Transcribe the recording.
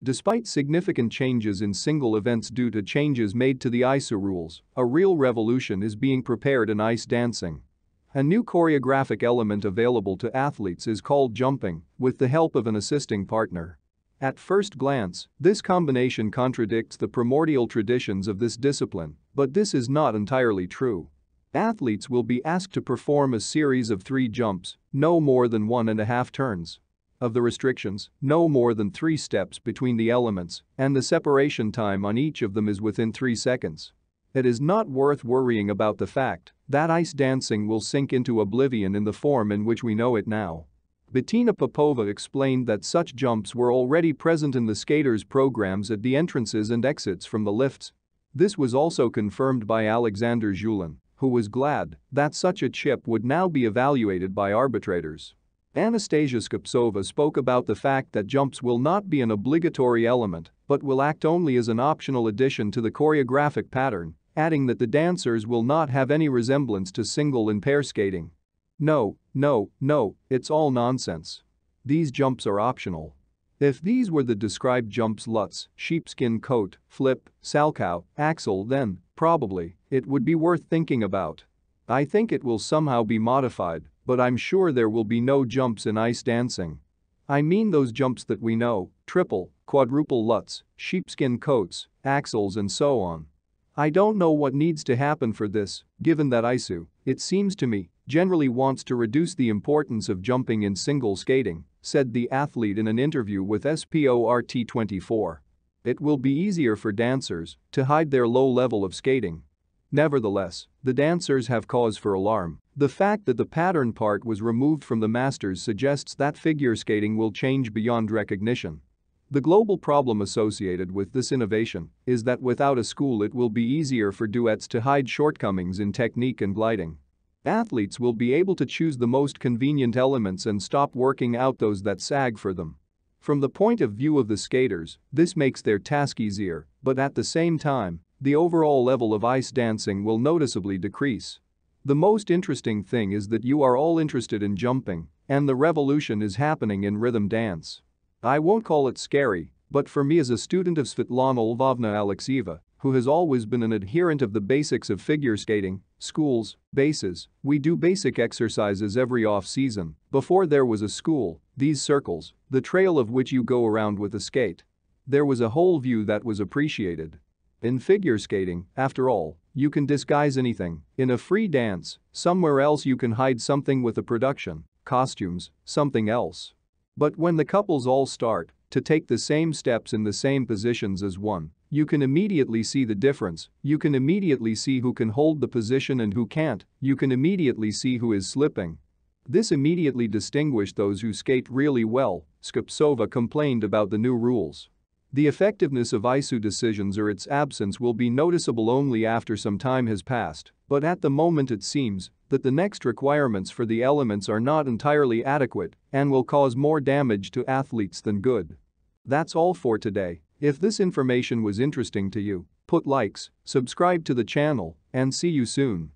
Despite significant changes in single events due to changes made to the ISO rules, a real revolution is being prepared in ice dancing. A new choreographic element available to athletes is called jumping, with the help of an assisting partner. At first glance, this combination contradicts the primordial traditions of this discipline, but this is not entirely true. Athletes will be asked to perform a series of 3 jumps, no more than 1.5 turns. Of the restrictions, no more than 3 steps between the elements, and the separation time on each of them is within 3 seconds. It is not worth worrying about the fact that ice dancing will sink into oblivion in the form in which we know it now. Bettina Popova explained that such jumps were already present in the skaters' programs at the entrances and exits from the lifts. This was also confirmed by Alexander Julin, who was glad that such a chip would now be evaluated by arbitrators. Anastasia Skoptsova spoke about the fact that jumps will not be an obligatory element but will act only as an optional addition to the choreographic pattern, adding that the dancers will not have any resemblance to single and pair skating. No, it's all nonsense. These jumps are optional. If these were the described jumps Lutz, sheepskin coat, flip, salchow, axel, then, probably, it would be worth thinking about. I think it will somehow be modified, but I'm sure there will be no jumps in ice dancing. I mean those jumps that we know, triple, quadruple Lutz, sheepskin coats, axels and so on. I don't know what needs to happen for this, given that ISU, it seems to me, generally wants to reduce the importance of jumping in single skating, said the athlete in an interview with Sport24. It will be easier for dancers to hide their low level of skating. Nevertheless, the dancers have cause for alarm. The fact that the pattern part was removed from the masters suggests that figure skating will change beyond recognition. The global problem associated with this innovation is that without a school it will be easier for duets to hide shortcomings in technique and gliding. Athletes will be able to choose the most convenient elements and stop working out those that sag for them. From the point of view of the skaters, this makes their task easier, but at the same time, the overall level of ice dancing will noticeably decrease. The most interesting thing is that you are all interested in jumping, and the revolution is happening in rhythm dance. I won't call it scary, but for me as a student of Svetlana Lvovna Alexieva, who has always been an adherent of the basics of figure skating, schools, bases, we do basic exercises every off-season. Before there was a school, these circles, the trail of which you go around with a skate. There was a whole view that was appreciated. In figure skating, after all, you can disguise anything. In a free dance, somewhere else you can hide something with a production, costumes, something else. But when the couples all start to take the same steps in the same positions as one, you can immediately see the difference, you can immediately see who can hold the position and who can't, you can immediately see who is slipping. This immediately distinguished those who skate really well, Skoptsova complained about the new rules. The effectiveness of ISU decisions or its absence will be noticeable only after some time has passed, but at the moment it seems that the next requirements for the elements are not entirely adequate and will cause more damage to athletes than good. That's all for today. If this information was interesting to you, put likes, subscribe to the channel, and see you soon.